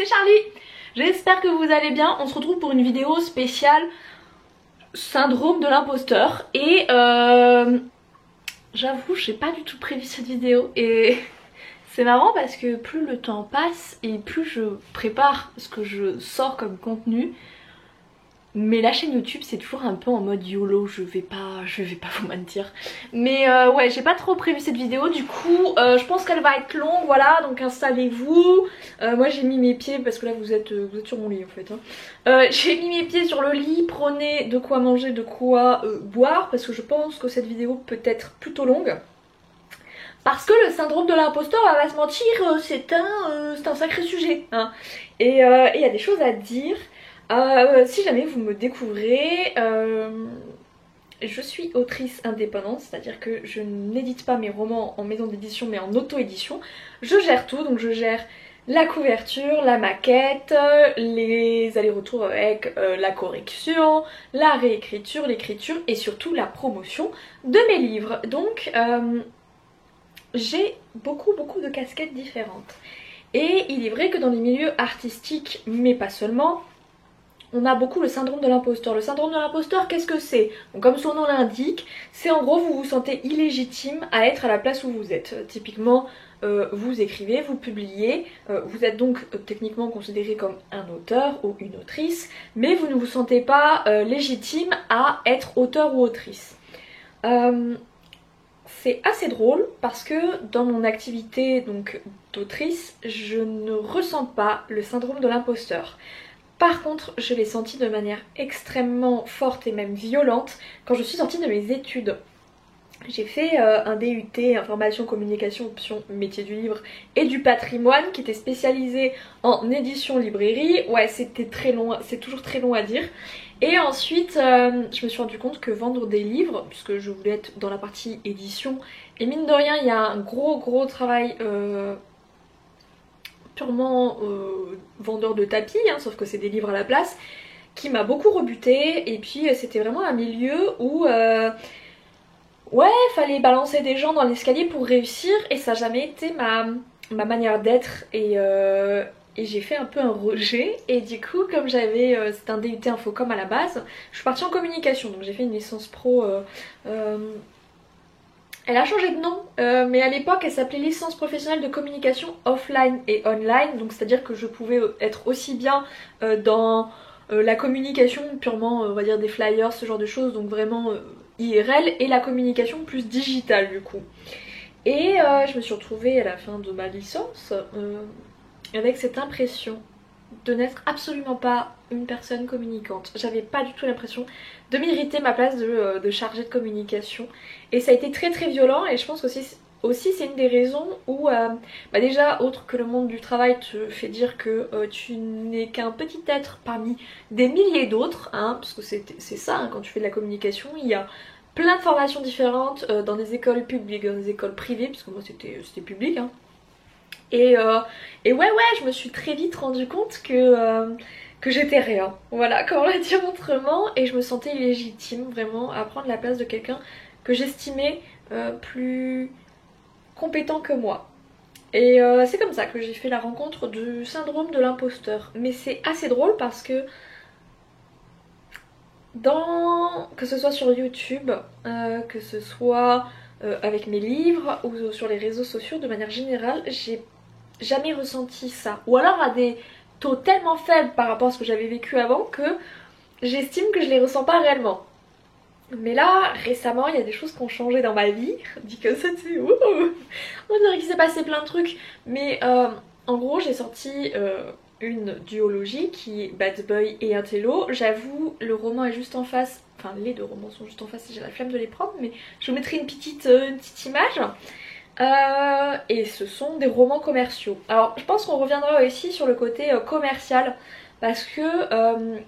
c'est Charlie. J'espère que vous allez bien. On se retrouve pour une vidéo spéciale syndrome de l'imposteur. Et j'avoue, j'ai pas du tout prévu cette vidéo. Et c'est marrant parce que plus le temps passe et plus je prépare ce que je sors comme contenu. Mais la chaîne YouTube c'est toujours un peu en mode YOLO, je vais pas vous mentir. Mais ouais, j'ai pas trop prévu cette vidéo, du coup je pense qu'elle va être longue, voilà, donc installez-vous. Moi j'ai mis mes pieds, parce que là vous êtes sur mon lit en fait. J'ai mis mes pieds sur le lit, prenez de quoi manger, de quoi boire, parce que je pense que cette vidéo peut être plutôt longue. Parce que le syndrome de l'imposteur, on va pas se mentir, c'est un sacré sujet. Hein. Et il y a des choses à dire. Si jamais vous me découvrez, je suis autrice indépendante, c'est-à-dire que je n'édite pas mes romans en maison d'édition mais en auto-édition. Je gère tout, donc je gère la couverture, la maquette, les allers-retours avec la correction, la réécriture, l'écriture et surtout la promotion de mes livres. Donc j'ai beaucoup de casquettes différentes. Et il est vrai que dans les milieux artistiques, mais pas seulement, on a beaucoup le syndrome de l'imposteur. Le syndrome de l'imposteur, qu'est-ce que c'est? Comme son nom l'indique, c'est en gros vous vous sentez illégitime à être à la place où vous êtes. Typiquement, vous écrivez, vous publiez, vous êtes donc techniquement considéré comme un auteur ou une autrice, mais vous ne vous sentez pas légitime à être auteur ou autrice. C'est assez drôle parce que dans mon activité donc d'autrice, je ne ressens pas le syndrome de l'imposteur. Par contre, je l'ai senti de manière extrêmement forte et même violente quand je suis sortie de mes études. J'ai fait un DUT, information, communication, option métier du livre et du patrimoine qui était spécialisé en édition librairie. Ouais, c'était très long, c'est toujours très long à dire. Et ensuite, je me suis rendu compte que vendre des livres, puisque je voulais être dans la partie édition, et mine de rien, il y a un gros travail purement vendeur de tapis, hein, sauf que c'est des livres à la place, qui m'a beaucoup rebutée. Et puis c'était vraiment un milieu où ouais, fallait balancer des gens dans l'escalier pour réussir, et ça n'a jamais été ma manière d'être. Et j'ai fait un peu un rejet, et du coup comme j'avais, c'était un DUT Infocom à la base, je suis partie en communication, donc j'ai fait une licence pro. Elle a changé de nom, mais à l'époque elle s'appelait licence professionnelle de communication offline et online, donc c'est à dire que je pouvais être aussi bien dans la communication purement on va dire des flyers, ce genre de choses, donc vraiment IRL, et la communication plus digitale du coup. Et je me suis retrouvée à la fin de ma licence avec cette impression de n'être absolument pas une personne communicante. J'avais pas du tout l'impression de mériter ma place de chargée de communication, et ça a été très violent. Et je pense que aussi c'est une des raisons où déjà, autre que le monde du travail te fait dire que tu n'es qu'un petit être parmi des milliers d'autres, hein, parce que c'est ça, hein, quand tu fais de la communication, il y a plein de formations différentes dans des écoles publiques, dans des écoles privées, parce que moi c'était public, hein. Et ouais, je me suis très vite rendu compte que j'étais rien. Voilà, comment le dire autrement. Et je me sentais illégitime vraiment à prendre la place de quelqu'un que j'estimais plus compétent que moi. Et c'est comme ça que j'ai fait la rencontre du syndrome de l'imposteur. Mais c'est assez drôle parce que que ce soit sur YouTube, que ce soit avec mes livres ou sur les réseaux sociaux, de manière générale, j'ai jamais ressenti ça, ou alors à des taux tellement faibles par rapport à ce que j'avais vécu avant que j'estime que je les ressens pas réellement. Mais là, récemment, il y a des choses qui ont changé dans ma vie. Dit que ça, c'est on dirait qu'il s'est passé plein de trucs. Mais en gros, j'ai sorti une duologie qui est Bad Boy et Intello. J'avoue, le roman est juste en face. Enfin, les deux romans sont juste en face et j'ai la flemme de les prendre, mais je vous mettrai une petite image. Et ce sont des romans commerciaux. Alors je pense qu'on reviendra aussi sur le côté commercial, parce que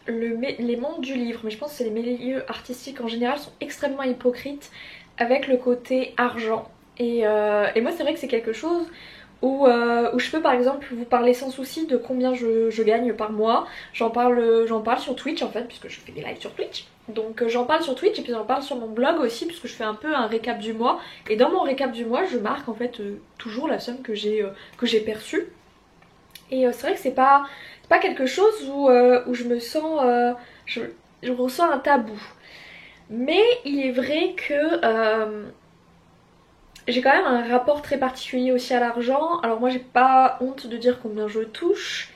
les mondes du livre, mais je pense que c'est les milieux artistiques en général, sont extrêmement hypocrites avec le côté argent. Et moi c'est vrai que c'est quelque chose où je peux par exemple vous parler sans souci de combien je gagne par mois. J'en parle sur Twitch en fait, puisque je fais des lives sur Twitch. Donc j'en parle sur Twitch et puis j'en parle sur mon blog aussi, puisque je fais un peu un récap du mois. Et dans mon récap du mois, je marque en fait toujours la somme que j'ai perçue. Et c'est vrai que c'est pas quelque chose où je me sens... je ressens un tabou. Mais il est vrai que j'ai quand même un rapport très particulier aussi à l'argent. Alors moi j'ai pas honte de dire combien je touche.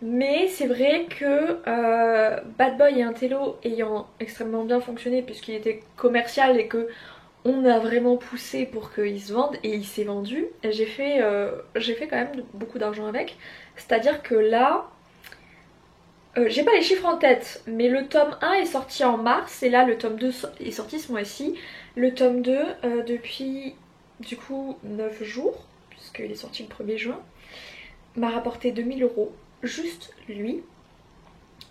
Mais c'est vrai que Bad Boy et Intello ayant extrêmement bien fonctionné puisqu'il était commercial et que on a vraiment poussé pour qu'il se vende et il s'est vendu, j'ai fait quand même beaucoup d'argent avec. C'est-à-dire que là, j'ai pas les chiffres en tête, mais le tome 1 est sorti en mars et là le tome 2 est sorti ce mois-ci. Le tome 2 depuis du coup 9 jours, puisqu'il est sorti le 1er juin, m'a rapporté 2000 € juste lui.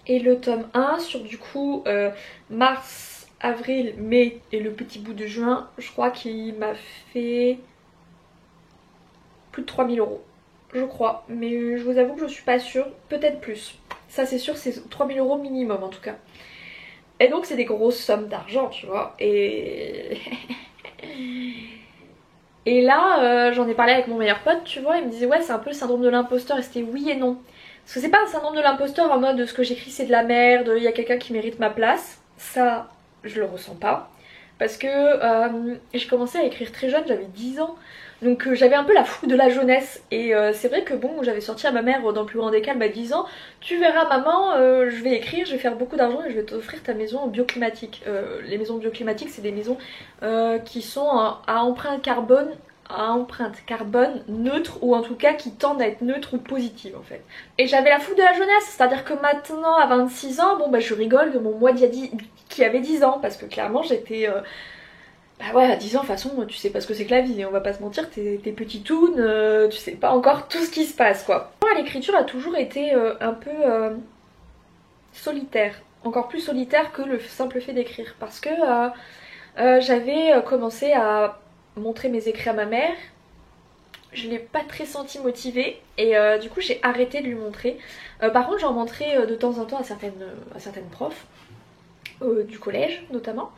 Et le tome 1 sur du coup mars, avril, mai et le petit bout de juin, je crois qu'il m'a fait plus de 3000 €. Je crois, mais je vous avoue que je suis pas sûre, peut-être plus. Ça c'est sûr, c'est 3000 € minimum en tout cas. Et donc c'est des grosses sommes d'argent, tu vois. Et là, j'en ai parlé avec mon meilleur pote, tu vois, il me disait ouais c'est un peu le syndrome de l'imposteur et c'était oui et non. Parce que c'est pas un syndrome de l'imposteur en mode ce que j'écris c'est de la merde, il y a quelqu'un qui mérite ma place. Ça, je le ressens pas. Parce que j'ai commencé à écrire très jeune, j'avais 10 ans. Donc j'avais un peu la fougue de la jeunesse. Et c'est vrai que bon, j'avais sorti à ma mère dans le plus grand des calmes à 10 ans. Tu verras maman, je vais écrire, je vais faire beaucoup d'argent et je vais t'offrir ta maison bioclimatique. Les maisons bioclimatiques c'est des maisons qui sont à empreinte carbone neutre ou en tout cas qui tendent à être neutres ou positives en fait. Et j'avais la fougue de la jeunesse, c'est-à-dire que maintenant à 26 ans, bon bah je rigole de mon moi qui avait 10 ans parce que clairement j'étais... bah ouais à 10 ans de toute façon tu sais pas ce que c'est que la vie, on va pas se mentir, t'es petitoune, tu sais pas encore tout ce qui se passe quoi. Moi l'écriture a toujours été un peu solitaire, encore plus solitaire que le simple fait d'écrire parce que j'avais commencé à montrer mes écrits à ma mère. Je l'ai pas très senti motivée et du coup j'ai arrêté de lui montrer. Par contre j'en montrais de temps en temps à certaines profs, du collège notamment.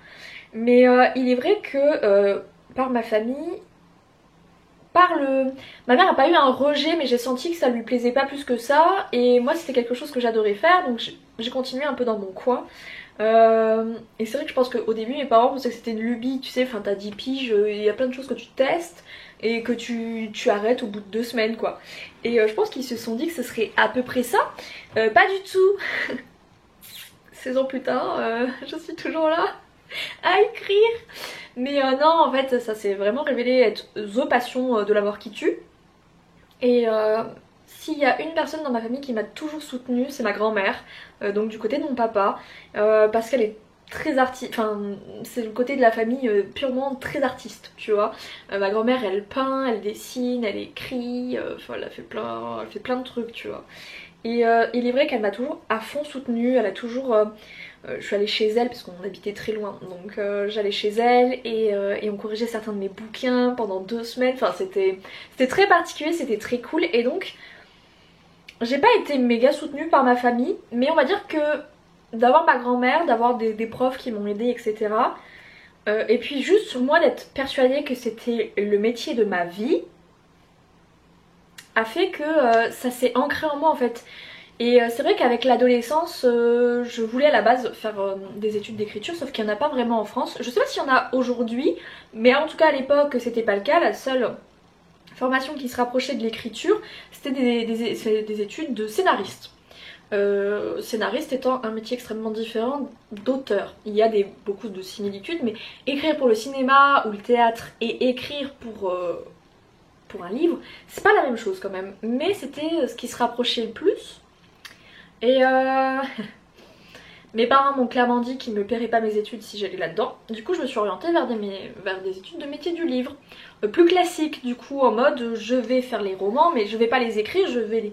Mais il est vrai que par ma famille, ma mère n'a pas eu un rejet mais j'ai senti que ça lui plaisait pas plus que ça. Et moi c'était quelque chose que j'adorais faire donc j'ai continué un peu dans mon coin. Et c'est vrai que je pense qu'au début mes parents pensaient que c'était une lubie, tu sais, enfin t'as 10 piges, il y a plein de choses que tu testes et que tu arrêtes au bout de 2 semaines quoi. Et je pense qu'ils se sont dit que ce serait à peu près ça. Pas du tout. 16 ans plus tard, je suis toujours là à écrire. Mais non en fait ça s'est vraiment révélé être the passion de la mort qui tue. Et s'il y a une personne dans ma famille qui m'a toujours soutenue, c'est ma grand-mère, donc du côté de mon papa, parce qu'elle est très artiste, enfin c'est le côté de la famille purement très artiste, tu vois. Ma grand-mère elle peint, elle dessine, elle écrit, enfin elle fait plein de trucs, tu vois. Et il est vrai qu'elle m'a toujours à fond soutenue, elle a toujours... je suis allée chez elle parce qu'on habitait très loin, donc j'allais chez elle et on corrigeait certains de mes bouquins pendant 2 semaines, enfin c'était très particulier, c'était très cool et donc j'ai pas été méga soutenue par ma famille, mais on va dire que d'avoir ma grand-mère, d'avoir des profs qui m'ont aidée etc. Et puis juste moi d'être persuadée que c'était le métier de ma vie a fait que ça s'est ancré en moi en fait. Et c'est vrai qu'avec l'adolescence, je voulais à la base faire des études d'écriture, sauf qu'il n'y en a pas vraiment en France. Je sais pas s'il y en a aujourd'hui, mais en tout cas à l'époque c'était pas le cas. La seule formation qui se rapprochait de l'écriture, c'était des études de scénariste. Scénariste étant un métier extrêmement différent d'auteur. Il y a beaucoup de similitudes, mais écrire pour le cinéma ou le théâtre et écrire pour un livre, c'est pas la même chose quand même. Mais c'était ce qui se rapprochait le plus. Et mes parents m'ont clairement dit qu'ils me paieraient pas mes études si j'allais là-dedans. Du coup je me suis orientée vers des études de métier du livre. Plus classique du coup, en mode je vais faire les romans mais je vais pas les écrire, je vais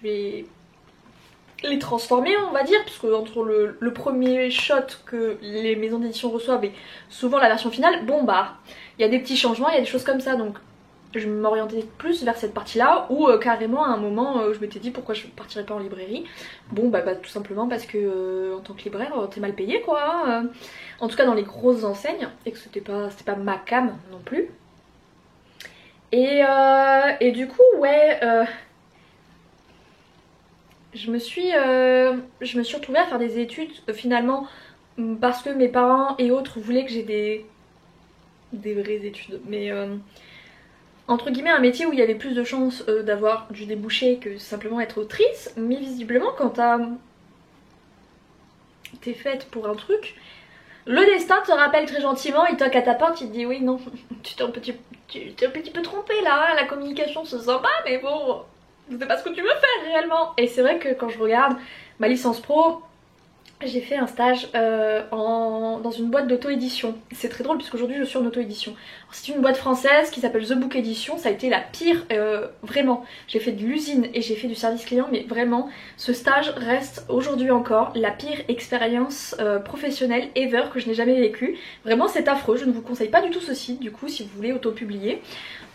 les transformer on va dire. Parce que entre le premier shot que les maisons d'édition reçoivent et souvent la version finale, bon bah il y a des petits changements, il y a des choses comme ça donc... Je m'orientais plus vers cette partie là ou carrément à un moment je m'étais dit pourquoi je partirais pas en librairie. Bon bah tout simplement parce que en tant que libraire t'es mal payé quoi, en tout cas dans les grosses enseignes et que c'était pas ma cam non plus. Et du coup ouais je me suis retrouvée à faire des études finalement parce que mes parents et autres voulaient que j'ai des vraies études. Mais entre guillemets un métier où il y avait plus de chances d'avoir du débouché que simplement être autrice. Mais visiblement quand t'es faite pour un truc, le destin te rappelle très gentiment, il toque à ta porte, il te dit oui non, tu t'es un petit peu trompée là, hein, la communication c'est sympa mais bon, c'est pas ce que tu veux faire réellement. Et c'est vrai que quand je regarde ma licence pro, j'ai fait un stage dans une boîte d'auto-édition. C'est très drôle puisqu'aujourd'hui je suis en auto-édition. C'est une boîte française qui s'appelle The Book Edition, ça a été la pire, vraiment. J'ai fait de l'usine et j'ai fait du service client, mais vraiment, ce stage reste aujourd'hui encore la pire expérience professionnelle ever que je n'ai jamais vécue. Vraiment c'est affreux, je ne vous conseille pas du tout ce site du coup si vous voulez auto-publier.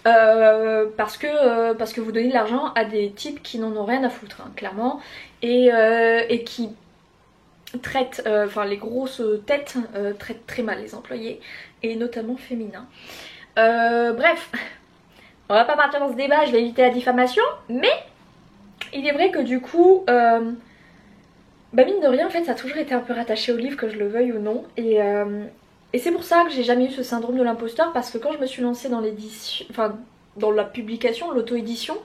Parce que vous donnez de l'argent à des types qui n'en ont rien à foutre, hein, clairement, et qui traitent, enfin les grosses têtes traitent très mal les employés, et notamment féminins. Bref, on va pas partir dans ce débat, je vais éviter la diffamation, mais il est vrai que du coup, bah mine de rien, en fait, ça a toujours été un peu rattaché au livre, que je le veuille ou non, et c'est pour ça que j'ai jamais eu ce syndrome de l'imposteur, parce que quand je me suis lancée dans l'édition, enfin dans la publication, l'auto-édition,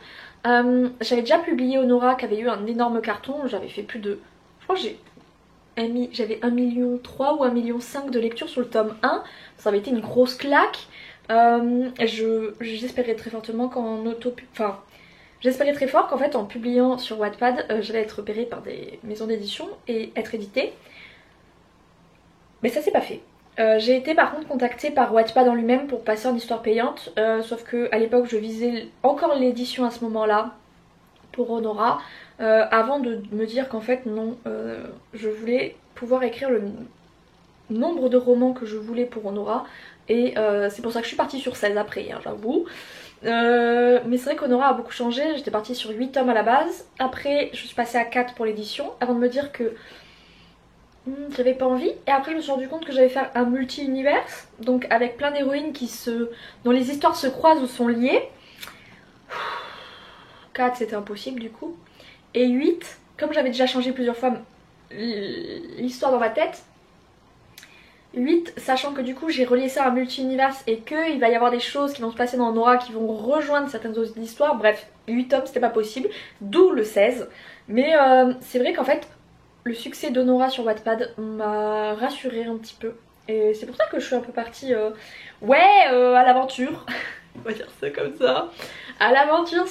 j'avais déjà publié Honora qui avait eu un énorme carton, j'avais fait plus de... Je crois que j'avais 1,3 million ou 1,5 million de lectures sur le tome 1, ça avait été une grosse claque. J'espérais très fortement j'espérais très fort qu'en fait en publiant sur Wattpad, j'allais être repérée par des maisons d'édition et être éditée. Mais ça s'est pas fait. J'ai été par contre contactée par Wattpad en lui-même pour passer en histoire payante, sauf que à l'époque je visais encore l'édition à ce moment-là pour Honora, avant de me dire qu'en fait non, je voulais pouvoir écrire le nombre de romans que je voulais pour Honora, et c'est pour ça que je suis partie sur 16 après, hein, j'avoue. Mais c'est vrai qu'Honora a beaucoup changé, j'étais partie sur 8 tomes à la base, après je suis passée à 4 pour l'édition, avant de me dire que j'avais pas envie, et après je me suis rendu compte que j'allais faire un multi-univers, donc avec plein d'héroïnes dont les histoires se croisent ou sont liées. 4 c'était impossible du coup, et 8, comme j'avais déjà changé plusieurs fois l'histoire dans ma tête, 8, sachant que du coup j'ai relié ça à un multi-univers et qu'il va y avoir des choses qui vont se passer dans Honora qui vont rejoindre certaines autres histoires, bref, 8 tomes c'était pas possible, d'où le 16. Mais c'est vrai qu'en fait le succès d'Honora sur Wattpad m'a rassurée un petit peu, et c'est pour ça que je suis un peu partie à l'aventure, on va dire ça comme ça, à l'aventure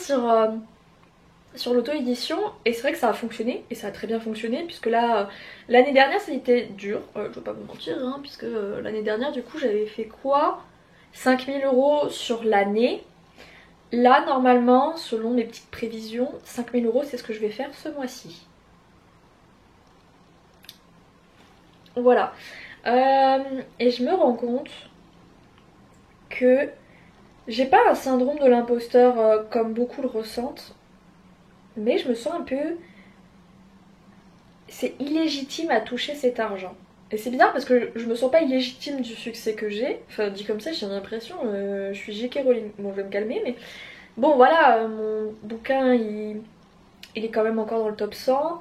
sur l'auto-édition. Et c'est vrai que ça a fonctionné, et ça a très bien fonctionné, puisque là, l'année dernière ça a été dur, je vais pas vous mentir, hein, puisque l'année dernière du coup j'avais fait quoi, 5 000 € sur l'année. Là normalement, selon mes petites prévisions, 5 000 € c'est ce que je vais faire ce mois-ci. Voilà. Et je me rends compte que j'ai pas un syndrome de l'imposteur comme beaucoup le ressentent, mais je me sens un peu... C'est illégitime à toucher cet argent. Et c'est bizarre parce que je me sens pas illégitime du succès que j'ai. Enfin, dit comme ça, j'ai l'impression, je suis J.K. Rowling. Bon, je vais me calmer, mais... Bon, voilà, mon bouquin, il est quand même encore dans le top 100.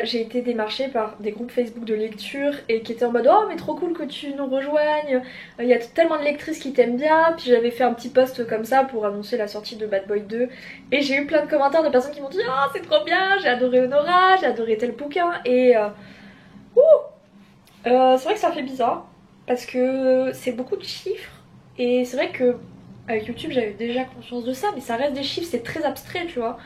J'ai été démarchée par des groupes Facebook de lecture et qui étaient en mode oh mais trop cool que tu nous rejoignes, il y a tellement de lectrices qui t'aiment bien. Puis j'avais fait un petit post comme ça pour annoncer la sortie de Bad Boy 2, et j'ai eu plein de commentaires de personnes qui m'ont dit oh c'est trop bien, j'ai adoré Honora, j'ai adoré tel bouquin, et c'est vrai que ça fait bizarre parce que c'est beaucoup de chiffres, et c'est vrai que avec YouTube j'avais déjà conscience de ça, mais ça reste des chiffres, c'est très abstrait, tu vois.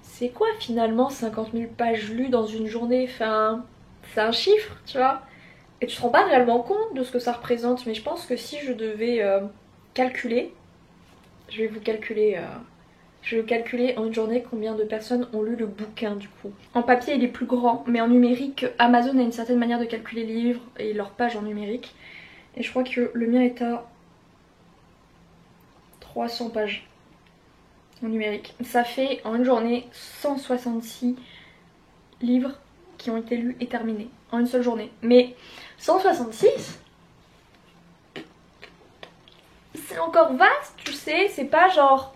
C'est quoi finalement 50 000 pages lues dans une journée? Enfin, c'est un chiffre, tu vois. Et tu te rends pas réellement compte de ce que ça représente. Mais je pense que si je devais calculer, je vais vous calculer, je vais calculer en une journée combien de personnes ont lu le bouquin du coup. En papier il est plus grand, mais en numérique, Amazon a une certaine manière de calculer les livres et leurs pages en numérique. Et je crois que le mien est à 300 pages en numérique. Ça fait en une journée 166 livres qui ont été lus et terminés en une seule journée. Mais 166, c'est encore vaste, tu sais, c'est pas genre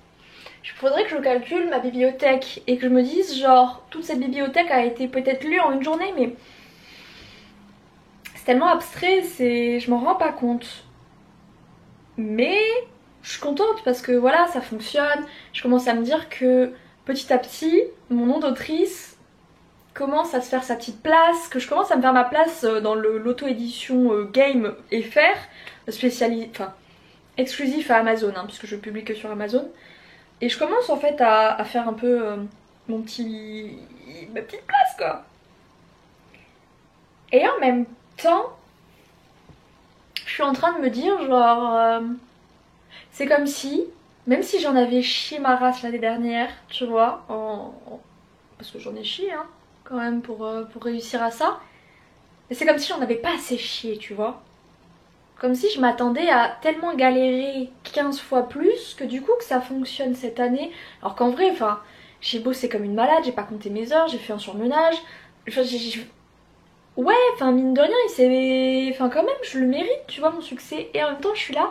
Il faudrait que je calcule ma bibliothèque et que je me dise genre toute cette bibliothèque a été peut-être lue en une journée, mais c'est tellement abstrait, je m'en rends pas compte. Mais je suis contente parce que voilà, ça fonctionne. Je commence à me dire que petit à petit, mon nom d'autrice commence à se faire sa petite place, que je commence à me faire ma place dans l'auto-édition Game FR, enfin exclusif à Amazon, hein, puisque je publie que sur Amazon. Et je commence en fait à faire un peu ma petite place quoi. Et en même temps, je suis en train de me dire genre c'est comme si, même si j'en avais chié ma race l'année dernière, tu vois, parce que j'en ai chié hein, quand même pour réussir à ça. Mais c'est comme si j'en avais pas assez chié, tu vois. Comme si je m'attendais à tellement galérer 15 fois plus que du coup que ça fonctionne cette année. Alors qu'en vrai, enfin, j'ai bossé comme une malade, j'ai pas compté mes heures, j'ai fait un surmenage. Enfin, ouais, enfin mine de rien, enfin quand même, je le mérite, tu vois, mon succès. Et en même temps, je suis là,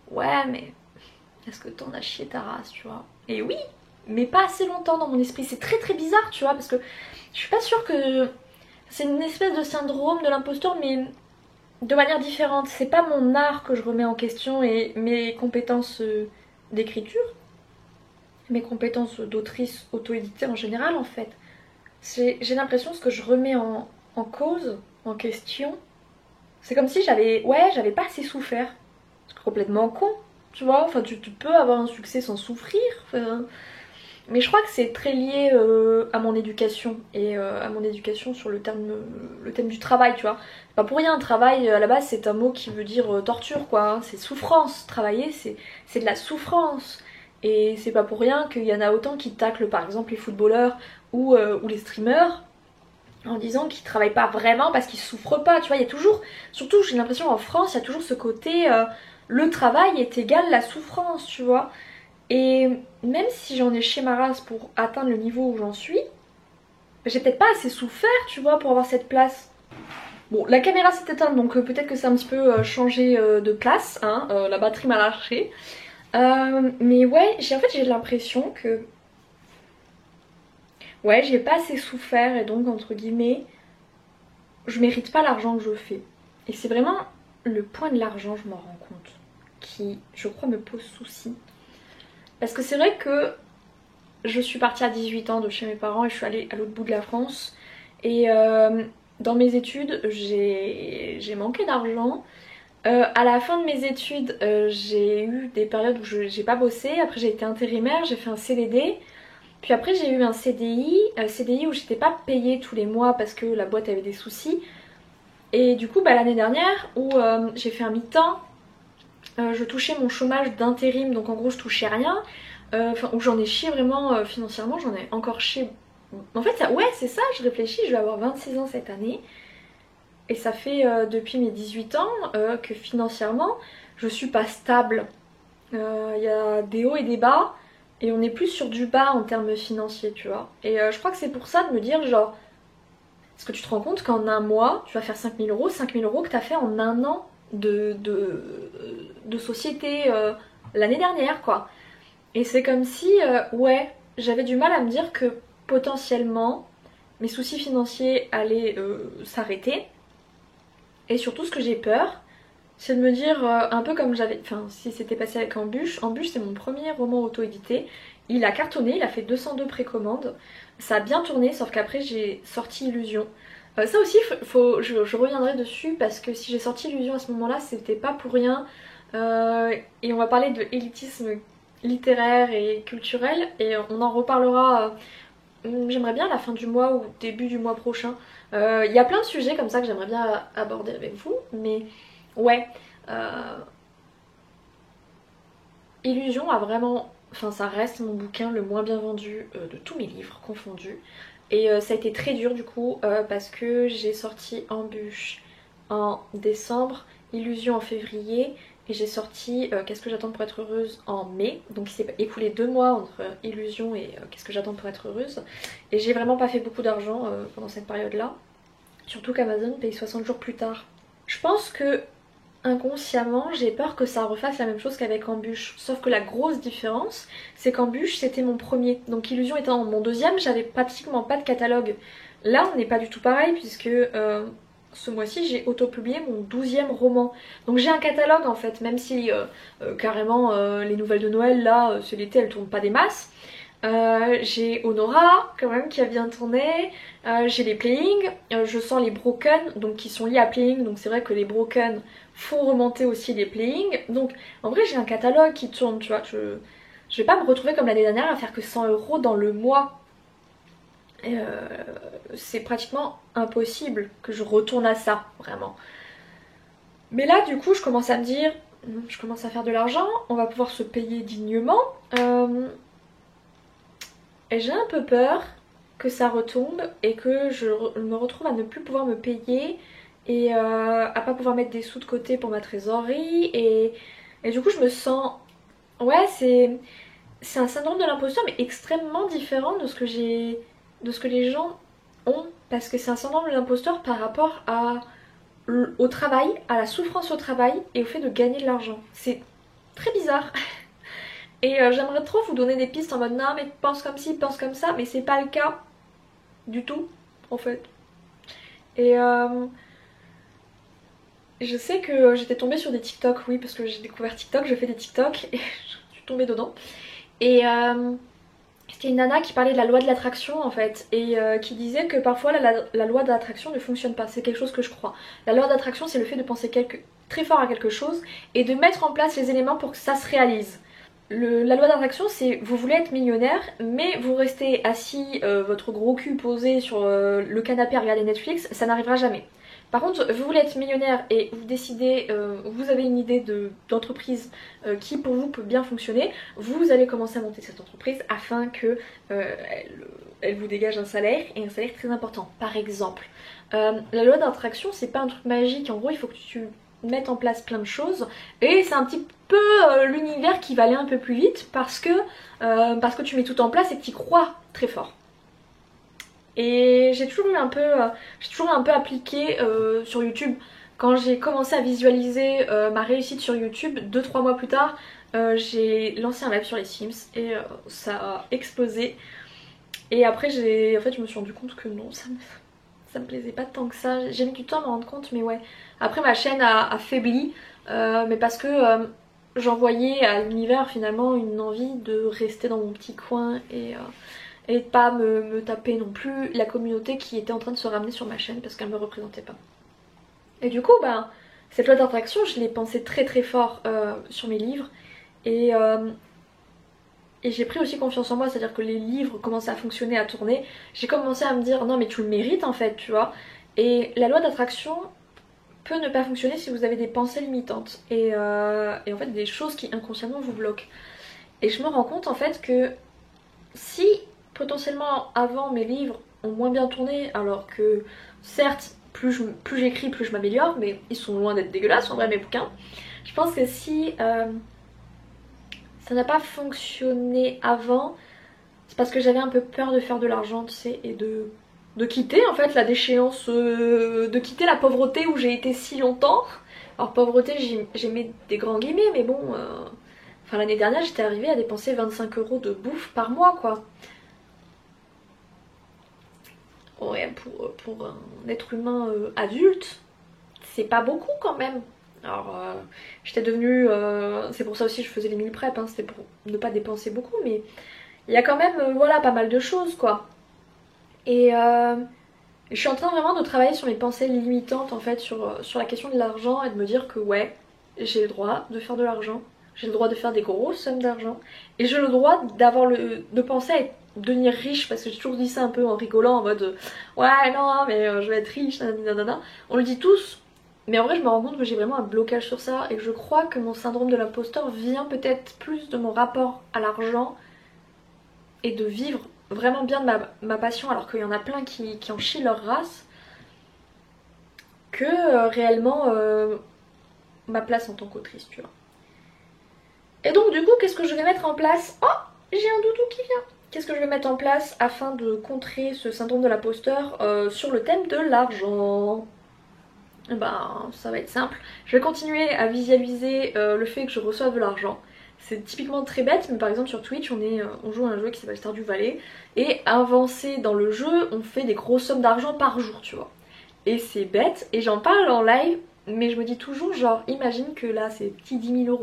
ouais, mais est-ce que t'en as chié ta race, tu vois? Et oui, mais pas assez longtemps dans mon esprit. C'est très très bizarre, tu vois, parce que je suis pas sûre que c'est une espèce de syndrome de l'imposteur, mais de manière différente. C'est pas mon art que je remets en question et mes compétences d'écriture, mes compétences d'autrice auto-éditée en général en fait. J'ai l'impression que ce que je remets en cause, en question, c'est comme si j'avais pas assez souffert. C'est complètement con, tu vois. Enfin, tu peux avoir un succès sans souffrir. Enfin, mais je crois que c'est très lié à mon éducation et à mon éducation sur le thème du travail, tu vois. C'est pas pour rien, travail à la base c'est un mot qui veut dire torture quoi, hein. C'est souffrance, travailler c'est de la souffrance. Et c'est pas pour rien qu'il y en a autant qui taclent par exemple les footballeurs ou les streamers en disant qu'ils travaillent pas vraiment parce qu'ils souffrent pas, tu vois. Il y a toujours, surtout j'ai l'impression en France, il y a toujours ce côté le travail est égal la souffrance, tu vois. Et même si j'en ai chez ma race pour atteindre le niveau où j'en suis, j'ai peut-être pas assez souffert, tu vois, pour avoir cette place. Bon, la caméra s'est éteinte, donc peut-être que ça a un petit peu changé de place, hein, la batterie m'a lâché. Mais ouais, en fait j'ai l'impression que... Ouais, j'ai pas assez souffert et donc, entre guillemets, je mérite pas l'argent que je fais. Et c'est vraiment le point de l'argent, je m'en rends compte, qui, je crois, me pose souci. Parce que c'est vrai que je suis partie à 18 ans de chez mes parents et je suis allée à l'autre bout de la France. Et dans mes études, j'ai manqué d'argent. À la fin de mes études, j'ai eu des périodes où j'ai pas bossé. Après, j'ai été intérimaire, j'ai fait un CDD. Puis après, j'ai eu un CDI où j'étais pas payée tous les mois parce que la boîte avait des soucis. Et du coup, bah, l'année dernière, où j'ai fait un mi-temps, je touchais mon chômage d'intérim, donc en gros, je touchais rien. Où j'en ai chié vraiment financièrement, j'en ai encore chié. En fait, ouais, c'est ça, je réfléchis, je vais avoir 26 ans cette année. Et ça fait depuis mes 18 ans que financièrement, je suis pas stable. Il y a des hauts et des bas, et on est plus sur du bas en termes financiers, tu vois. Et je crois que c'est pour ça de me dire, genre, est-ce que tu te rends compte qu'en un mois, tu vas faire 5 000 euros que t'as fait en un an de société l'année dernière, quoi. Et c'est comme si, ouais, j'avais du mal à me dire que potentiellement mes soucis financiers allaient s'arrêter. Et surtout, ce que j'ai peur, c'est de me dire, un peu comme j'avais. Enfin, si c'était passé avec Embûche. Embûche, c'est mon premier roman auto-édité. Il a cartonné, il a fait 202 précommandes. Ça a bien tourné, sauf qu'après, j'ai sorti Illusion. Ça aussi, je reviendrai dessus parce que si j'ai sorti Illusion à ce moment-là, c'était pas pour rien. Et on va parler de élitisme littéraire et culturel et on en reparlera j'aimerais bien à la fin du mois ou début du mois prochain. Il y a plein de sujets comme ça que j'aimerais bien aborder avec vous, mais ouais, Illusion a vraiment, enfin ça reste mon bouquin le moins bien vendu de tous mes livres confondus. Et ça a été très dur du coup parce que j'ai sorti Embûche en décembre, Illusion en février et j'ai sorti Qu'est-ce que j'attends pour être heureuse en mai. Donc il s'est écoulé 2 mois entre Illusion et Qu'est-ce que j'attends pour être heureuse. Et j'ai vraiment pas fait beaucoup d'argent pendant cette période là. Surtout qu'Amazon paye 60 jours plus tard. Je pense que inconsciemment j'ai peur que ça refasse la même chose qu'avec Embûche. Sauf que la grosse différence c'est qu'Embûche c'était mon premier. Donc Illusion étant mon deuxième, j'avais pratiquement pas de catalogue. Là on n'est pas du tout pareil puisque ce mois-ci j'ai auto-publié mon 12e roman. Donc j'ai un catalogue en fait, même si carrément les nouvelles de Noël là, c'est l'été, elles tournent pas des masses. J'ai Honora quand même qui a bien tourné, j'ai les Playing, je sens les Broken donc qui sont liés à Playing, donc c'est vrai que les Broken font remonter aussi les Playing, donc en vrai j'ai un catalogue qui tourne, tu vois, je vais pas me retrouver comme l'année dernière à faire que 100 € dans le mois. C'est pratiquement impossible que je retourne à ça, vraiment. Mais là du coup je commence à me dire, je commence à faire de l'argent, on va pouvoir se payer dignement. Et j'ai un peu peur que ça retombe et que je me retrouve à ne plus pouvoir me payer et à pas pouvoir mettre des sous de côté pour ma trésorerie et du coup je me sens... Ouais, c'est un syndrome de l'imposteur mais extrêmement différent de ce que de ce que les gens ont, parce que c'est un syndrome de l'imposteur par rapport au travail, à la souffrance au travail et au fait de gagner de l'argent. C'est très bizarre. Et j'aimerais trop vous donner des pistes en mode non mais pense comme ci, pense comme ça, mais c'est pas le cas du tout en fait. Et je sais que j'étais tombée sur des TikTok, oui, parce que j'ai découvert TikTok, je fais des TikTok et je suis tombée dedans. Et c'était une nana qui parlait de la loi de l'attraction en fait, et qui disait que parfois la loi de l'attraction ne fonctionne pas, c'est quelque chose que je crois. La loi d'attraction c'est le fait de penser très fort à quelque chose et de mettre en place les éléments pour que ça se réalise. La loi d'attraction c'est vous voulez être millionnaire mais vous restez assis, votre gros cul posé sur le canapé à regarder Netflix, ça n'arrivera jamais. Par contre vous voulez être millionnaire et vous décidez, vous avez une idée d'entreprise qui pour vous peut bien fonctionner, vous allez commencer à monter cette entreprise afin que elle vous dégage un salaire et un salaire très important par exemple. La loi d'attraction c'est pas un truc magique, en gros il faut que tu mettre en place plein de choses et c'est un petit peu l'univers qui va aller un peu plus vite parce que tu mets tout en place et que tu y crois très fort. Et j'ai toujours eu un peu appliqué sur YouTube. Quand j'ai commencé à visualiser ma réussite sur YouTube, 2-3 mois plus tard, j'ai lancé un live sur les Sims et ça a explosé. Et après en fait je me suis rendu compte que non, ça me plaisait pas tant que ça. J'ai mis du temps à me rendre compte, mais ouais. Après ma chaîne a faibli, mais parce que j'envoyais à l'univers finalement une envie de rester dans mon petit coin et de pas me taper non plus la communauté qui était en train de se ramener sur ma chaîne parce qu'elle me représentait pas. Et du coup, bah, cette loi d'attraction, je l'ai pensée très très fort sur mes livres et j'ai pris aussi confiance en moi, c'est-à-dire que les livres commençaient à fonctionner, à tourner. J'ai commencé à me dire non mais tu le mérites en fait, tu vois. Et la loi d'attraction peut ne pas fonctionner si vous avez des pensées limitantes et en fait des choses qui inconsciemment vous bloquent. Et je me rends compte en fait que si potentiellement avant mes livres ont moins bien tourné, alors que certes plus j'écris plus je m'améliore, mais ils sont loin d'être dégueulasses en vrai mes bouquins. Je pense que si ça n'a pas fonctionné avant, c'est parce que j'avais un peu peur de faire de l'argent, tu sais, et de quitter en fait la déchéance, de quitter la pauvreté où j'ai été si longtemps. Alors pauvreté j'ai mis des grands guillemets, mais bon, enfin l'année dernière j'étais arrivée à dépenser 25 € de bouffe par mois quoi. Ouais, pour un être humain adulte, c'est pas beaucoup quand même. Alors j'étais devenue, c'est pour ça aussi que je faisais les meal prep, hein, c'était pour ne pas dépenser beaucoup, mais il y a quand même voilà pas mal de choses quoi. Et je suis en train vraiment de travailler sur mes pensées limitantes en fait sur la question de l'argent et de me dire que ouais, j'ai le droit de faire de l'argent, j'ai le droit de faire des grosses sommes d'argent et j'ai le droit de penser à devenir riche parce que j'ai toujours dit ça un peu en rigolant en mode ouais non mais je vais être riche nanana. On le dit tous mais en vrai je me rends compte que j'ai vraiment un blocage sur ça et que je crois que mon syndrome de l'imposteur vient peut-être plus de mon rapport à l'argent et de vivre vraiment bien de ma passion alors qu'il y en a plein qui en chient leur race que réellement ma place en tant qu'autrice tu vois. Et donc du coup qu'est-ce que je vais mettre en place? Oh, j'ai un doudou qui vient. Qu'est-ce que je vais mettre en place afin de contrer ce syndrome de l'imposteur sur le thème de l'argent? ben ça va être simple. Je vais continuer à visualiser le fait que je reçoive de l'argent. C'est typiquement très bête, mais par exemple sur Twitch on joue à un jeu qui s'appelle Stardew Valley et avancé dans le jeu on fait des grosses sommes d'argent par jour, tu vois. Et c'est bête et j'en parle en live, mais je me dis toujours genre imagine que là ces petits 10 000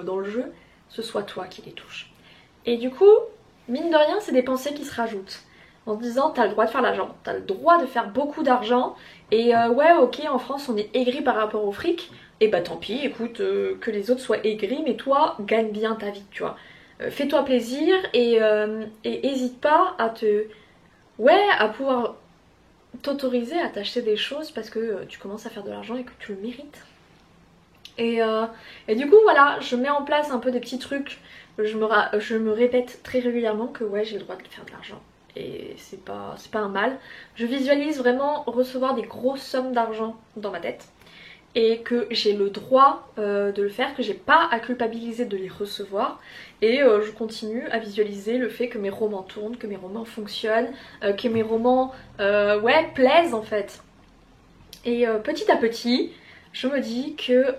€ dans le jeu, ce soit toi qui les touches. Et du coup, mine de rien, c'est des pensées qui se rajoutent. En disant t'as le droit de faire l'argent, t'as le droit de faire beaucoup d'argent. Et ouais ok en France on est aigri par rapport au fric. Et bah tant pis, écoute, que les autres soient aigris, mais toi gagne bien ta vie, tu vois. Fais-toi plaisir et hésite pas à te... Ouais, à pouvoir t'autoriser à t'acheter des choses parce que tu commences à faire de l'argent et que tu le mérites. Et du coup voilà, je mets en place un peu des petits trucs. Je me répète très régulièrement que ouais j'ai le droit de faire de l'argent. Et c'est pas un mal. Je visualise vraiment recevoir des grosses sommes d'argent dans ma tête. Et que j'ai le droit de le faire, que j'ai pas à culpabiliser de les recevoir. Et je continue à visualiser le fait que mes romans tournent, que mes romans fonctionnent, que mes romans ouais, plaisent en fait. Et petit à petit, je me dis que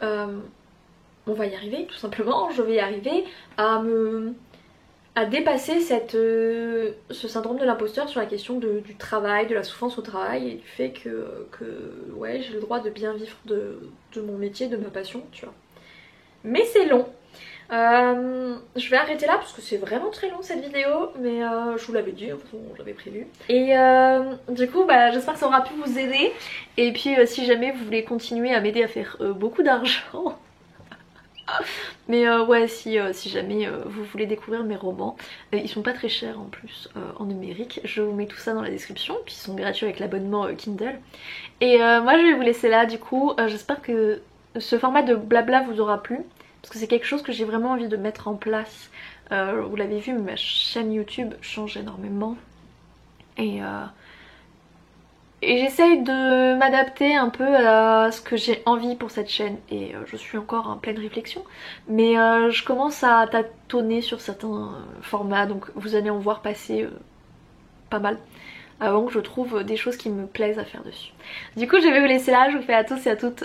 on va y arriver tout simplement. Je vais y arriver à dépasser ce syndrome de l'imposteur sur la question du travail, de la souffrance au travail et du fait que ouais, j'ai le droit de bien vivre de mon métier, de ma passion, tu vois. Mais c'est long. Je vais arrêter là parce que c'est vraiment très long cette vidéo, mais je vous l'avais dit, on l'avait prévu. Et du coup, bah, j'espère que ça aura pu vous aider. Et puis si jamais vous voulez continuer à m'aider à faire beaucoup d'argent... Mais ouais, si jamais vous voulez découvrir mes romans, ils sont pas très chers en plus en numérique. Je vous mets tout ça dans la description, puis ils sont gratuits avec l'abonnement Kindle. Et moi je vais vous laisser là du coup. J'espère que ce format de blabla vous aura plu, parce que c'est quelque chose que j'ai vraiment envie de mettre en place. Vous l'avez vu, ma chaîne YouTube change énormément. Et j'essaye de m'adapter un peu à ce que j'ai envie pour cette chaîne et je suis encore en pleine réflexion, mais je commence à tâtonner sur certains formats, donc vous allez en voir passer pas mal avant que je trouve des choses qui me plaisent à faire dessus. Du coup je vais vous laisser là, je vous fais à tous et à toutes